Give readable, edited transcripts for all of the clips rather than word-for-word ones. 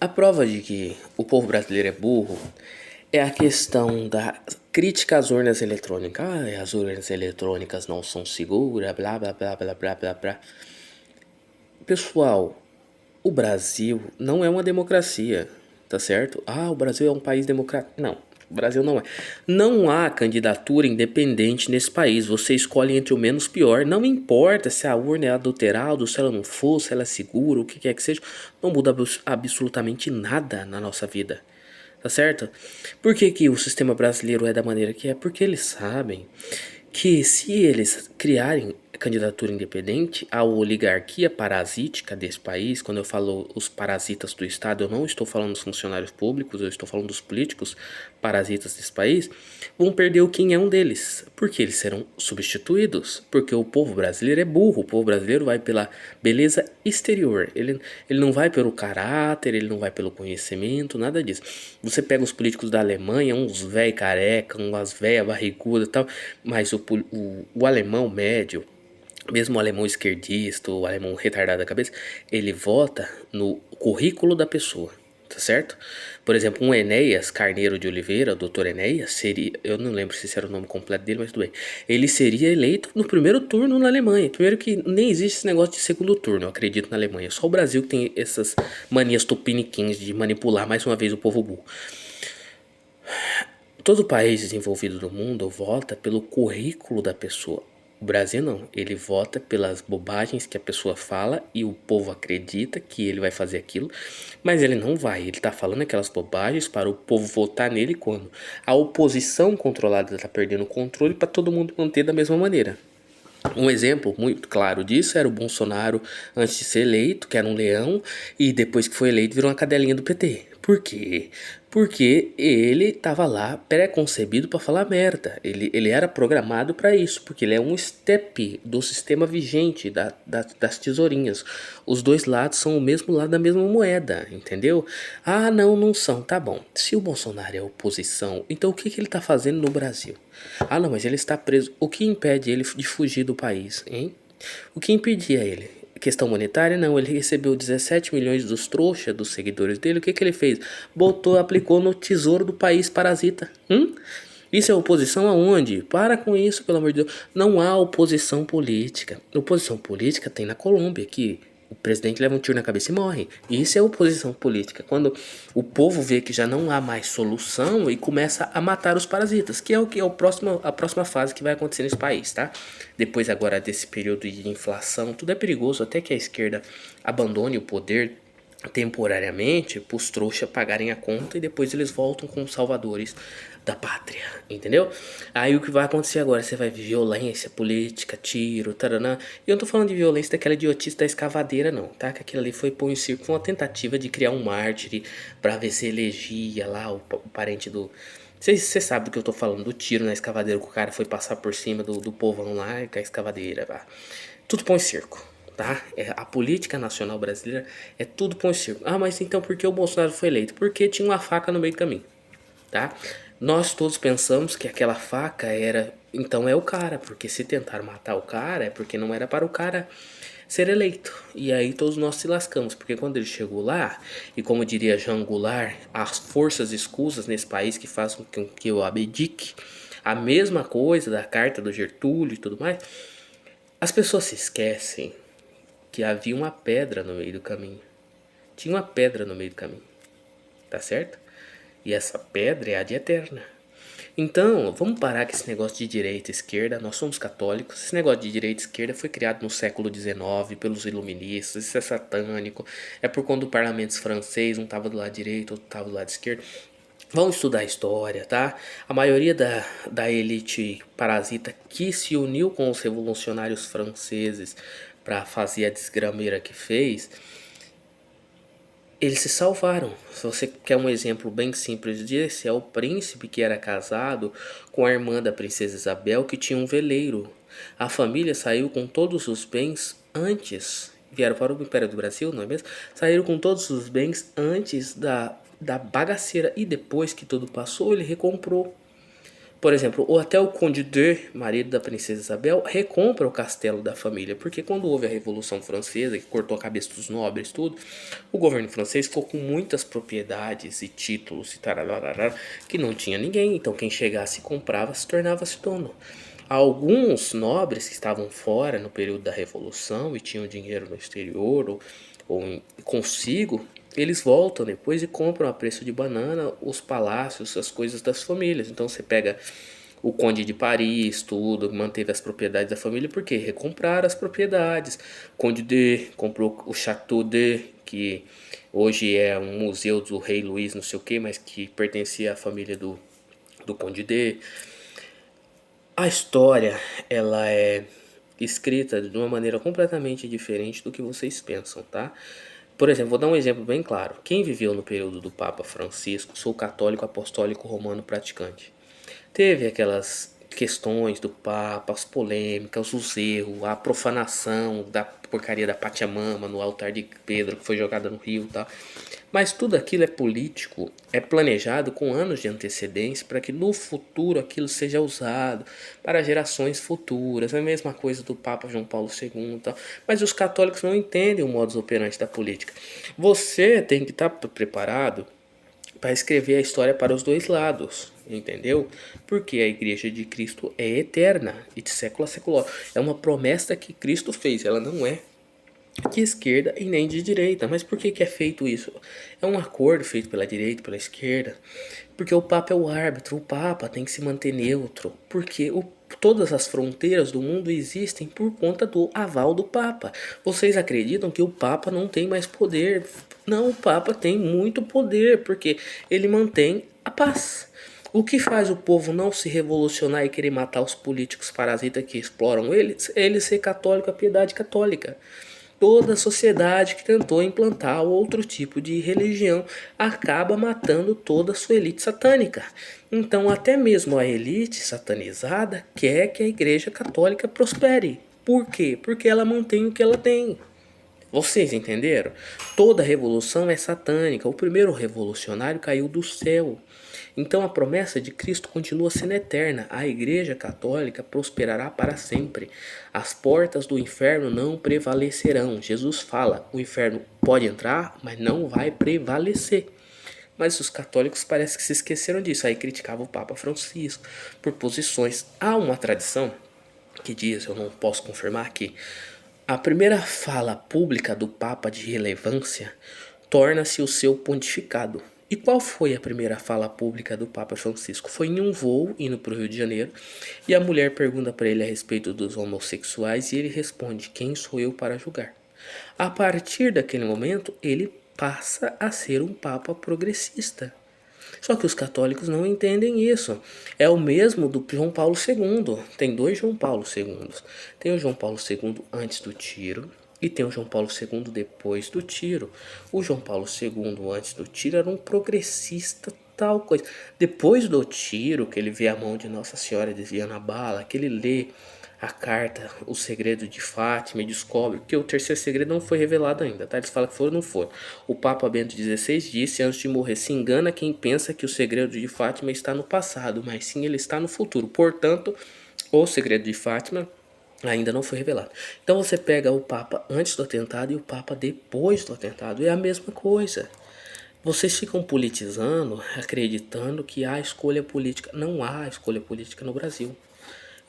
A prova de que o povo brasileiro é burro é a questão da crítica às urnas eletrônicas. Ah, as urnas eletrônicas não são seguras, blá blá blá blá blá blá blá. Pessoal, o Brasil não é uma democracia, tá certo? Ah, o Brasil é um país democrático. Não, o Brasil não é. Não há candidatura independente nesse país. Você escolhe entre o menos pior. Não importa se a urna é adulterada, se ela não for, se ela é segura, o que quer que seja. Não muda absolutamente nada na nossa vida. Tá certo? Por que, que o sistema brasileiro é da maneira que é? Porque eles sabem que se eles criarem candidatura independente, a oligarquia parasítica desse país, quando eu falo os parasitas do Estado, eu não estou falando dos funcionários públicos, eu estou falando dos políticos parasitas desse país, vão perder o quinhão deles, porque eles serão substituídos, porque o povo brasileiro é burro, o povo brasileiro vai pela beleza exterior, ele não vai pelo caráter, ele não vai pelo conhecimento, nada disso. Você pega os políticos da Alemanha, uns velho careca, umas velha barriguda e tal, mas o alemão médio, mesmo o alemão esquerdista, o alemão retardado da cabeça, ele vota no currículo da pessoa, tá certo? Por exemplo, um Enéas Carneiro de Oliveira, o doutor Enéas, seria, eu não lembro se esse era o nome completo dele, mas tudo bem. Ele seria eleito no primeiro turno na Alemanha. Primeiro que nem existe esse negócio de segundo turno, eu acredito, na Alemanha. Só o Brasil que tem essas manias tupiniquins de manipular mais uma vez o povo burro. Todo país desenvolvido do mundo vota pelo currículo da pessoa. O Brasil não, ele vota pelas bobagens que a pessoa fala e o povo acredita que ele vai fazer aquilo, mas ele não vai, ele tá falando aquelas bobagens para o povo votar nele quando a oposição controlada tá perdendo o controle para todo mundo manter da mesma maneira. Um exemplo muito claro disso era o Bolsonaro antes de ser eleito, que era um leão, e depois que foi eleito virou uma cadelinha do PT. Por quê? Porque ele estava lá pré-concebido para falar merda. Ele era programado para isso, porque ele é um step do sistema vigente das tesourinhas. Os dois lados são o mesmo lado da mesma moeda, entendeu? Ah, não, não são. Tá bom. Se o Bolsonaro é oposição, então o que, que ele está fazendo no Brasil? Ah, não, mas ele está preso. O que impede ele de fugir do país, hein? O que impedia ele? Questão monetária? Não, ele recebeu 17 milhões dos trouxas, dos seguidores dele. O que que ele fez? Botou, aplicou no tesouro do país parasita. Isso é oposição aonde? Para com isso, pelo amor de Deus. Não há oposição política. Oposição política tem na Colômbia, que o presidente leva um tiro na cabeça e morre. E isso é oposição política. Quando o povo vê que já não há mais solução e começa a matar os parasitas, que é a próxima fase que vai acontecer nesse país, tá? Depois agora desse período de inflação, tudo é perigoso, até que a esquerda abandone o poder temporariamente para os trouxas pagarem a conta e depois eles voltam como salvadores da pátria, entendeu? Aí o que vai acontecer agora? Você vai ver violência, política, tiro, taranã. E eu não tô falando de violência daquela idiotice da escavadeira, não, tá? Que aquilo ali foi pôr em circo, foi uma tentativa de criar um mártir pra ver se elegia lá o parente do. Você sabe do que eu tô falando, do tiro na escavadeira que o cara foi passar por cima do povão lá com a escavadeira, pá. Tudo põe circo, tá? A política nacional brasileira é tudo põe circo. Ah, mas então por que o Bolsonaro foi eleito? Porque tinha uma faca no meio do caminho, tá? Nós todos pensamos que aquela faca era, então é o cara, porque se tentar matar o cara é porque não era para o cara ser eleito. E aí todos nós se lascamos, porque quando ele chegou lá, e como diria Jean Goulart, as forças escusas nesse país que fazem com que eu abdique, a mesma coisa da carta do Getúlio e tudo mais, as pessoas se esquecem que havia uma pedra no meio do caminho. Tinha uma pedra no meio do caminho, tá certo? E essa pedra é a de eterna. Então, vamos parar com esse negócio de direita e esquerda. Nós somos católicos. Esse negócio de direita e esquerda foi criado no século XIX pelos iluministas. Isso é satânico. É por quando o parlamento francês um estava do lado direito, outro estava do lado esquerdo. Vamos estudar a história, tá? A maioria da elite parasita que se uniu com os revolucionários franceses para fazer a desgrameira que fez, eles se salvaram. Se você quer um exemplo bem simples disso, é o príncipe que era casado com a irmã da princesa Isabel, que tinha um veleiro. A família saiu com todos os bens antes, vieram para o Império do Brasil, não é mesmo? Saíram com todos os bens antes da bagaceira, e depois que tudo passou, ele recomprou. Por exemplo, ou até o Conde de, marido da princesa Isabel, recompra o castelo da família, porque quando houve a Revolução Francesa, que cortou a cabeça dos nobres, tudo, o governo francês ficou com muitas propriedades e títulos e tararara, que não tinha ninguém, então quem chegasse e comprava se tornava-se dono. Alguns nobres que estavam fora no período da Revolução e tinham dinheiro no exterior ou consigo, eles voltam depois e compram a preço de banana os palácios, as coisas das famílias. Então você pega o Conde de Paris, tudo, manteve as propriedades da família, porque recompraram as propriedades. Conde de comprou o Château de, que hoje é um museu do rei Luís, não sei o que, mas que pertencia à família do Conde de. A história, ela é escrita de uma maneira completamente diferente do que vocês pensam, tá? Por exemplo, vou dar um exemplo bem claro. Quem viveu no período do Papa Francisco, sou católico apostólico romano praticante. Teve aquelas questões do Papa, as polêmicas, os erros, a profanação da porcaria da Pachamama no altar de Pedro que foi jogada no rio e tal. Mas tudo aquilo é político, é planejado com anos de antecedência para que no futuro aquilo seja usado para gerações futuras. É a mesma coisa do Papa João Paulo II e tal. Mas os católicos não entendem o modus operandi da política. Você tem que estar preparado para escrever a história para os dois lados, entendeu? Porque a igreja de Cristo é eterna e de século a século. É uma promessa que Cristo fez, ela não é de esquerda e nem de direita. Mas por que que é feito isso? É um acordo feito pela direita e pela esquerda, porque o Papa é o árbitro, o Papa tem que se manter neutro, porque todas as fronteiras do mundo existem por conta do aval do Papa. Vocês acreditam que o Papa não tem mais poder? Não, o Papa tem muito poder, porque ele mantém a paz. O que faz o povo não se revolucionar e querer matar os políticos parasitas que exploram eles? É ele ser católico, a piedade católica. Toda sociedade que tentou implantar outro tipo de religião acaba matando toda a sua elite satânica. Então, até mesmo a elite satanizada quer que a Igreja Católica prospere. Por quê? Porque ela mantém o que ela tem. Vocês entenderam? Toda revolução é satânica. O primeiro revolucionário caiu do céu. Então a promessa de Cristo continua sendo eterna. A Igreja Católica prosperará para sempre. As portas do inferno não prevalecerão. Jesus fala: o inferno pode entrar, mas não vai prevalecer. Mas os católicos parece que se esqueceram disso. Aí criticavam o Papa Francisco por posições. Há uma tradição que diz, eu não posso confirmar aqui, a primeira fala pública do Papa de relevância torna-se o seu pontificado. E qual foi a primeira fala pública do Papa Francisco? Foi em um voo indo para o Rio de Janeiro e a mulher pergunta para ele a respeito dos homossexuais e ele responde: quem sou eu para julgar? A partir daquele momento, ele passa a ser um Papa progressista. Só que os católicos não entendem isso. É o mesmo do João Paulo II. Tem dois João Paulo II. Tem o João Paulo II antes do tiro e tem o João Paulo II depois do tiro. O João Paulo II antes do tiro era um progressista tal coisa. Depois do tiro, que ele vê a mão de Nossa Senhora desviando a bala, que ele lê a carta, o segredo de Fátima e descobre que o terceiro segredo não foi revelado ainda, tá? Eles falam que foi ou não foi. O Papa Bento XVI disse antes de morrer: se engana quem pensa que o segredo de Fátima está no passado, mas sim ele está no futuro. Portanto, o segredo de Fátima ainda não foi revelado. Então você pega o Papa antes do atentado e o Papa depois do atentado, é a mesma coisa. Vocês ficam politizando, acreditando que há escolha política. Não há escolha política no Brasil.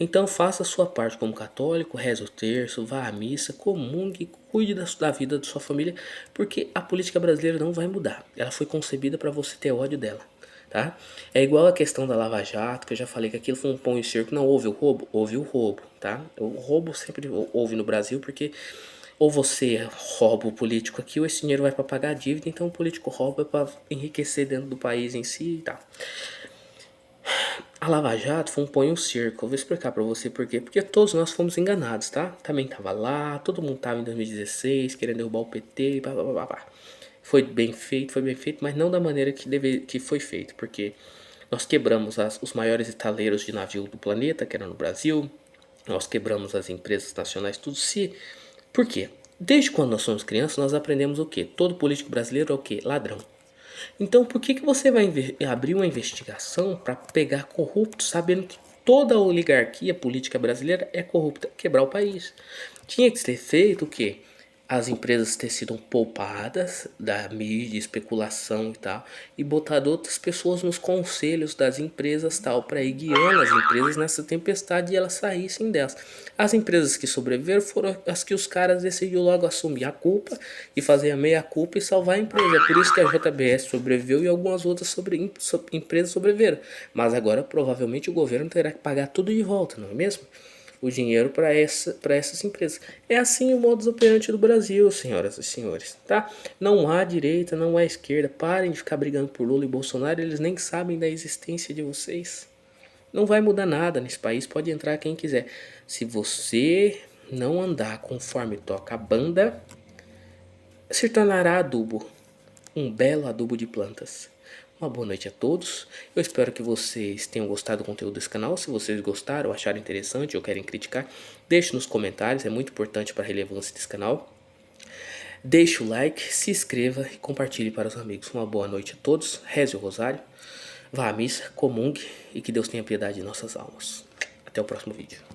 Então faça a sua parte como católico, reze o terço, vá à missa, comungue, cuide da vida da sua família, porque a política brasileira não vai mudar. Ela foi concebida para você ter ódio dela, tá? É igual a questão da Lava Jato, que eu já falei que aquilo foi um pão e circo. Não houve o roubo? Houve o roubo, tá? O roubo sempre houve no Brasil, porque ou você rouba o político aqui, ou esse dinheiro vai para pagar a dívida, então o político rouba para enriquecer dentro do país em si e tal. A Lava Jato foi um põe um circo. Eu vou explicar pra você por quê. Porque todos nós fomos enganados, tá? Também tava lá, todo mundo tava em 2016 querendo derrubar o PT e blá blá blá blá. Foi bem feito, mas não da maneira que foi feito. Porque nós quebramos os maiores estaleiros de navio do planeta, que era no Brasil. Nós quebramos as empresas nacionais, tudo se... Por quê? Desde quando nós somos crianças, nós aprendemos o quê? Todo político brasileiro é o quê? Ladrão. Então por que você vai abrir uma investigação para pegar corruptos, sabendo que toda a oligarquia política brasileira é corrupta? Quebrar o país. Tinha que ser feito o quê? As empresas ter sido poupadas da mídia, especulação e tal, e botar outras pessoas nos conselhos das empresas tal, para ir guiando as empresas nessa tempestade e elas saíssem delas. As empresas que sobreviveram foram as que os caras decidiram logo assumir a culpa e fazer a meia culpa e salvar a empresa. É por isso que a JBS sobreviveu e algumas outras empresas sobreviveram. Mas agora provavelmente o governo terá que pagar tudo de volta, não é mesmo? O dinheiro para essas empresas. É assim o modus operandi do Brasil, senhoras e senhores, tá? Não há direita, não há esquerda. Parem de ficar brigando por Lula e Bolsonaro, eles nem sabem da existência de vocês. Não vai mudar nada nesse país, pode entrar quem quiser. Se você não andar conforme toca a banda, se tornará adubo, um belo adubo de plantas. Uma boa noite a todos. Eu espero que vocês tenham gostado do conteúdo desse canal. Se vocês gostaram, acharam interessante ou querem criticar, deixe nos comentários, é muito importante para a relevância desse canal. Deixe o like, se inscreva e compartilhe para os amigos. Uma boa noite a todos. Reze o rosário, vá à missa, comungue e que Deus tenha piedade de nossas almas. Até o próximo vídeo.